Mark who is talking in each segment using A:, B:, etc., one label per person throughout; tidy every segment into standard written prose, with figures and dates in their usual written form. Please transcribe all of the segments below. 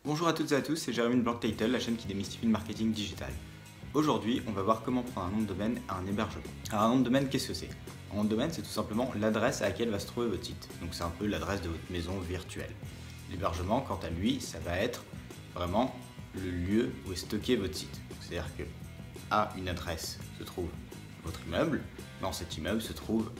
A: Bonjour à toutes et à tous, c'est Jérémy de Blanktitle, la chaîne qui démystifie le marketing digital. Aujourd'hui, on va voir comment prendre un nom de domaine et un hébergement. Alors un nom de domaine, qu'est-ce que c'est? Un nom de domaine, c'est tout simplement l'adresse à laquelle va se trouver votre site. Donc c'est un peu l'adresse de votre maison virtuelle. L'hébergement, quant à lui, ça va être vraiment le lieu où est stocké votre site. C'est-à-dire que à une adresse se trouve votre immeuble, dans cet immeuble se trouve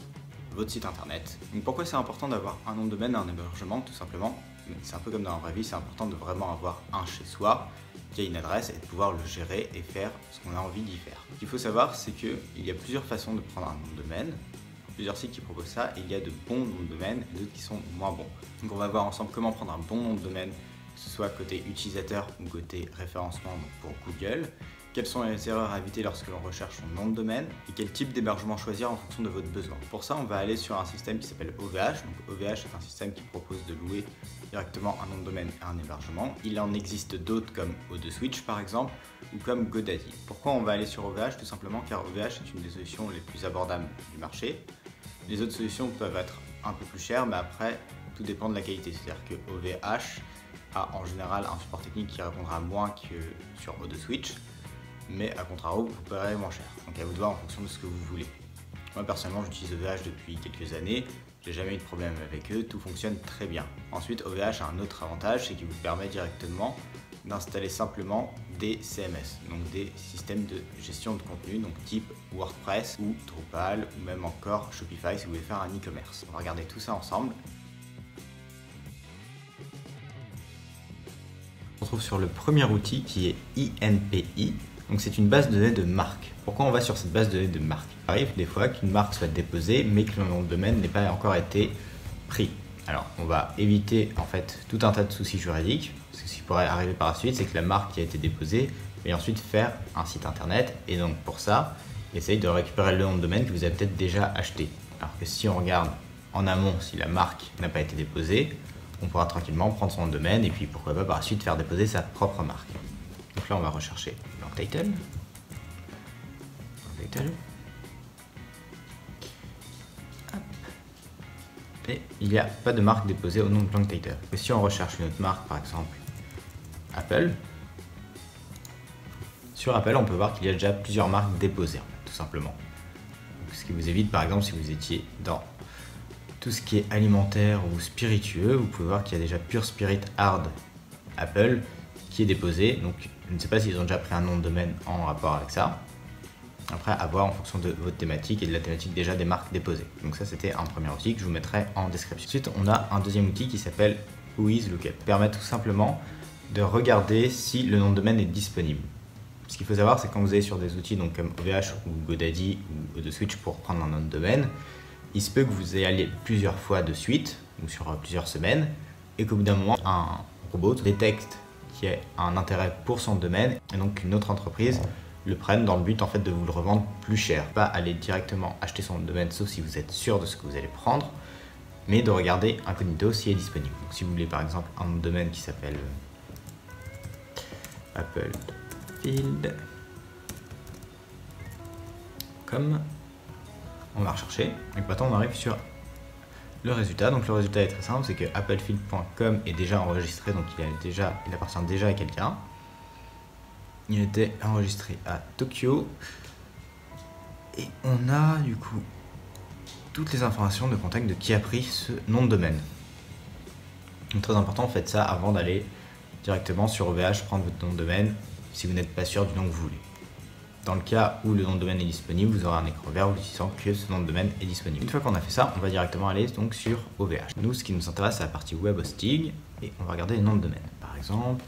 A: votre site internet. Donc pourquoi c'est important d'avoir un nom de domaine et un hébergement? Tout simplement, c'est un peu comme dans la vraie vie, c'est important de vraiment avoir un chez soi qui a une adresse et de pouvoir le gérer et faire ce qu'on a envie d'y faire. Ce qu'il faut savoir, c'est qu'il y a plusieurs façons de prendre un nom de domaine, plusieurs sites qui proposent ça, et il y a de bons noms de domaine et d'autres qui sont moins bons. Donc on va voir ensemble comment prendre un bon nom de domaine, que ce soit côté utilisateur ou côté référencement pour Google, quelles sont les erreurs à éviter lorsque l'on recherche son nom de domaine et quel type d'hébergement choisir en fonction de votre besoin. Pour ça, on va aller sur un système qui s'appelle OVH. Donc OVH est un système qui propose de louer directement un nom de domaine et un hébergement. Il en existe d'autres comme O2Switch par exemple ou comme GoDaddy. Pourquoi on va aller sur OVH? Tout simplement car OVH est une des solutions les plus abordables du marché. Les autres solutions peuvent être un peu plus chères, mais après tout dépend de la qualité. C'est-à-dire que OVH a en général un support technique qui répondra moins que sur O2Switch. Mais à contrario, vous paierez moins cher. Donc à vous de voir en fonction de ce que vous voulez. Moi personnellement, j'utilise OVH depuis quelques années, j'ai jamais eu de problème avec eux, tout fonctionne très bien. Ensuite, OVH a un autre avantage, c'est qu'il vous permet directement d'installer simplement des CMS, donc des systèmes de gestion de contenu, donc type WordPress ou Drupal ou même encore Shopify si vous voulez faire un e-commerce. On va regarder tout ça ensemble. On se retrouve sur le premier outil qui est INPI. Donc c'est une base de données de marque. Pourquoi on va sur cette base de données de marque? Il arrive des fois qu'une marque soit déposée mais que le nom de domaine n'ait pas encore été pris. Alors on va éviter en fait tout un tas de soucis juridiques. Parce que ce qui pourrait arriver par la suite, c'est que la marque qui a été déposée va ensuite faire un site internet. Et donc pour ça, essaye de récupérer le nom de domaine que vous avez peut-être déjà acheté. Alors que si on regarde en amont si la marque n'a pas été déposée, on pourra tranquillement prendre son nom de domaine et puis pourquoi pas par la suite faire déposer sa propre marque. Donc là on va rechercher Blanktitle. Et il n'y a pas de marque déposée au nom de Blanktitle. Et si on recherche une autre marque, par exemple Apple, sur Apple on peut voir qu'il y a déjà plusieurs marques déposées, en fait, tout simplement. Donc, ce qui vous évite, par exemple, si vous étiez dans tout ce qui est alimentaire ou spiritueux, vous pouvez voir qu'il y a déjà Pure Spirit Hard Apple qui est déposé. Donc je ne sais pas s'ils ont déjà pris un nom de domaine en rapport avec ça. Après, à voir en fonction de votre thématique et de la thématique déjà des marques déposées. Donc ça, c'était un premier outil que je vous mettrai en description. Ensuite, on a un deuxième outil qui s'appelle Whoislookup. Ça permet tout simplement de regarder si le nom de domaine est disponible. Ce qu'il faut savoir, c'est que quand vous allez sur des outils donc comme OVH ou GoDaddy ou O2Switch pour prendre un nom de domaine, il se peut que vous ayez allé plusieurs fois de suite ou sur plusieurs semaines et qu'au bout d'un moment, un robot détecte qu'il y a un intérêt pour son domaine et donc une autre entreprise le prenne dans le but en fait de vous le revendre plus cher. Pas aller directement acheter son domaine sauf si vous êtes sûr de ce que vous allez prendre, mais de regarder incognito s'il est disponible. Donc si vous voulez par exemple un nom de domaine qui s'appelle applefield.com, on va rechercher et maintenant on arrive sur le résultat. Donc le résultat est très simple, c'est que applefield.com est déjà enregistré, donc il appartient déjà à quelqu'un. Il était enregistré à Tokyo et on a du coup toutes les informations de contact de qui a pris ce nom de domaine. Donc très important, faites ça avant d'aller directement sur OVH prendre votre nom de domaine si vous n'êtes pas sûr du nom que vous voulez. Dans le cas où le nom de domaine est disponible, vous aurez un écran vert vous disant que ce nom de domaine est disponible. Une fois qu'on a fait ça, on va directement aller donc sur OVH. Nous, ce qui nous intéresse, c'est la partie web hosting et on va regarder les noms de domaine. Par exemple,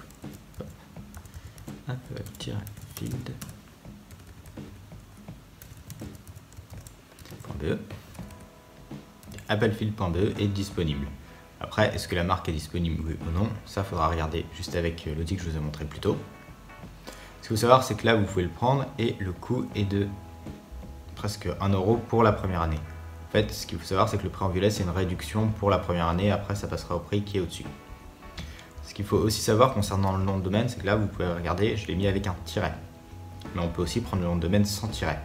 A: applefield.be. Applefield.be est disponible. Après, est-ce que la marque est disponible oui ou non? Ça, faudra regarder juste avec l'outil que je vous ai montré plus tôt. Ce qu'il faut savoir, c'est que là, vous pouvez le prendre et le coût est de presque 1 € pour la première année. En fait, ce qu'il faut savoir, c'est que le prix en violet, c'est une réduction pour la première année. Après, ça passera au prix qui est au-dessus. Ce qu'il faut aussi savoir concernant le nom de domaine, c'est que là, vous pouvez regarder, je l'ai mis avec un tiret. Mais on peut aussi prendre le nom de domaine sans tiret.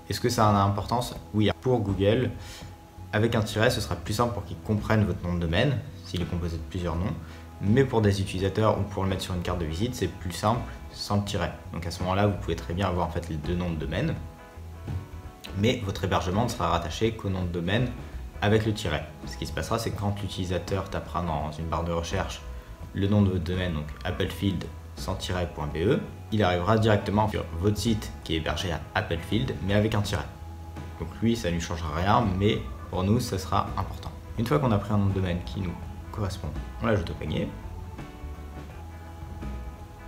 A: Est-ce que ça a une importance? Oui, pour Google, avec un tiret, ce sera plus simple pour qu'ils comprennent votre nom de domaine, s'il est composé de plusieurs noms. Mais pour des utilisateurs ou pour le mettre sur une carte de visite, c'est plus simple sans le tiret. Donc à ce moment-là, vous pouvez très bien avoir en fait les deux noms de domaine, mais votre hébergement ne sera rattaché qu'au nom de domaine avec le tiret. Ce qui se passera, c'est que quand l'utilisateur tapera dans une barre de recherche le nom de votre domaine, donc applefield sans tiret.be, il arrivera directement sur votre site qui est hébergé à Applefield, mais avec un tiret. Donc lui, ça ne lui changera rien, mais pour nous, ça sera important. Une fois qu'on a pris un nom de domaine qui nous correspond, on l'ajoute au panier.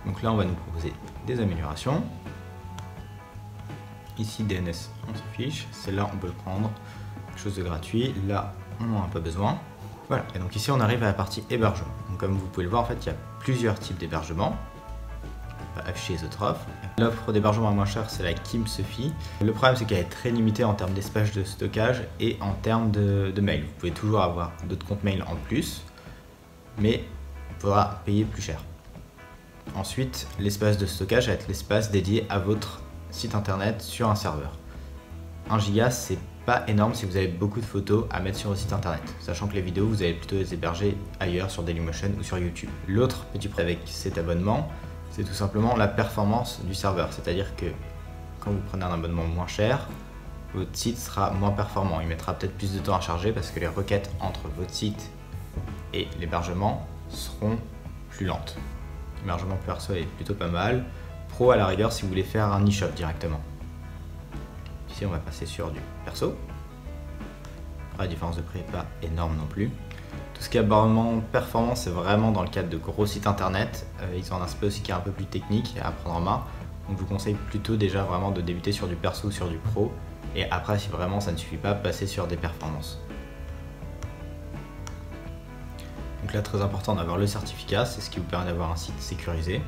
A: Donc là, on va nous proposer des améliorations. Ici, DNS, on s'en fiche. Celle-là, on peut le prendre. Quelque chose de gratuit. Là, on n'en a pas besoin. Voilà. Et donc ici, on arrive à la partie hébergement. Donc comme vous pouvez le voir, en fait, il y a plusieurs types d'hébergement. On va afficher les autres offres. L'offre d'hébergement la moins chère, c'est la Kim Sophie. Le problème, c'est qu'elle est très limitée en termes d'espace de stockage et en termes de mail. Vous pouvez toujours avoir d'autres comptes mail en plus, mais il faudra payer plus cher. Ensuite, l'espace de stockage va être l'espace dédié à votre site internet sur un serveur. 1 giga, c'est pas énorme si vous avez beaucoup de photos à mettre sur votre site internet, sachant que les vidéos, vous allez plutôt les héberger ailleurs sur Dailymotion ou sur YouTube. L'autre petit problème avec cet abonnement, c'est tout simplement la performance du serveur, c'est-à-dire que quand vous prenez un abonnement moins cher, votre site sera moins performant. Il mettra peut-être plus de temps à charger parce que les requêtes entre votre site et l'hébergement seront plus lentes. L'hébergement perso est plutôt pas mal. Pro, à la rigueur, si vous voulez faire un e-shop directement. Ici, on va passer sur du perso. La différence de prix n'est pas énorme non plus. Tout ce qui est abonnement performance, c'est vraiment dans le cadre de gros sites internet. Ils ont un aspect aussi qui est un peu plus technique à prendre en main. Donc je vous conseille plutôt déjà vraiment de débuter sur du perso ou sur du pro. Et après, si vraiment ça ne suffit pas, passer sur des performances. Donc là, très important d'avoir le certificat, c'est ce qui vous permet d'avoir un site sécurisé.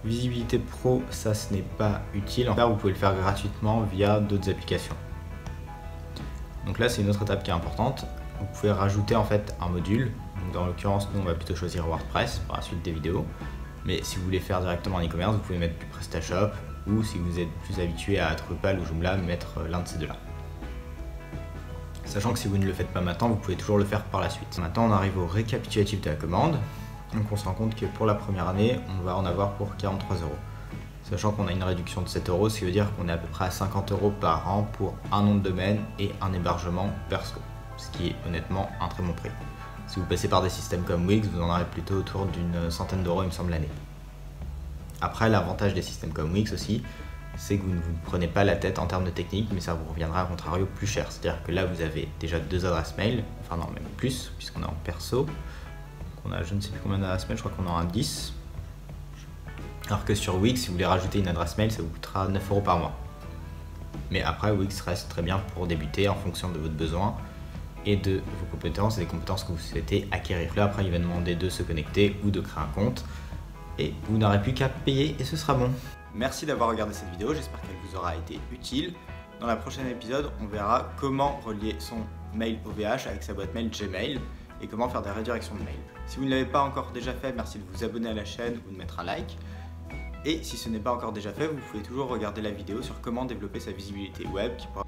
A: Visibilité pro, ça ce n'est pas utile. En fait, vous pouvez le faire gratuitement via d'autres applications. Donc là, c'est une autre étape qui est importante. Vous pouvez rajouter en fait un module. Donc dans l'occurrence, nous on va plutôt choisir WordPress pour la suite des vidéos. Mais si vous voulez faire directement en e-commerce, vous pouvez mettre du PrestaShop ou si vous êtes plus habitué à Drupal ou Joomla, mettre l'un de ces deux-là. Sachant que si vous ne le faites pas maintenant, vous pouvez toujours le faire par la suite. Maintenant, on arrive au récapitulatif de la commande. Donc on se rend compte que pour la première année, on va en avoir pour 43 €. Sachant qu'on a une réduction de 7 €, ce qui veut dire qu'on est à peu près à 50 € par an pour un nom de domaine et un hébergement perso. Ce qui est honnêtement un très bon prix. Si vous passez par des systèmes comme Wix, vous en aurez plutôt autour d'une centaine d'euros, il me semble, l'année. Après, l'avantage des systèmes comme Wix aussi, c'est que vous ne vous prenez pas la tête en termes de technique, mais ça vous reviendra à contrario plus cher. C'est-à-dire que là, vous avez déjà 2 adresses mail, enfin non, même plus, puisqu'on est en perso. Donc on a je ne sais plus combien d'adresses mail, je crois qu'on en a 10. Alors que sur Wix, si vous voulez rajouter une adresse mail, ça vous coûtera 9 € par mois. Mais après, Wix reste très bien pour débuter en fonction de votre besoin et de vos compétences et des compétences que vous souhaitez acquérir. Là, après, il va demander de se connecter ou de créer un compte. Et vous n'aurez plus qu'à payer et ce sera bon. Merci d'avoir regardé cette vidéo, j'espère qu'elle vous aura été utile. Dans la prochaine épisode, on verra comment relier son mail OVH avec sa boîte mail Gmail et comment faire des redirections de mail. Si vous ne l'avez pas encore déjà fait, merci de vous abonner à la chaîne ou de mettre un like. Et si ce n'est pas encore déjà fait, vous pouvez toujours regarder la vidéo sur comment développer sa visibilité web qui pourra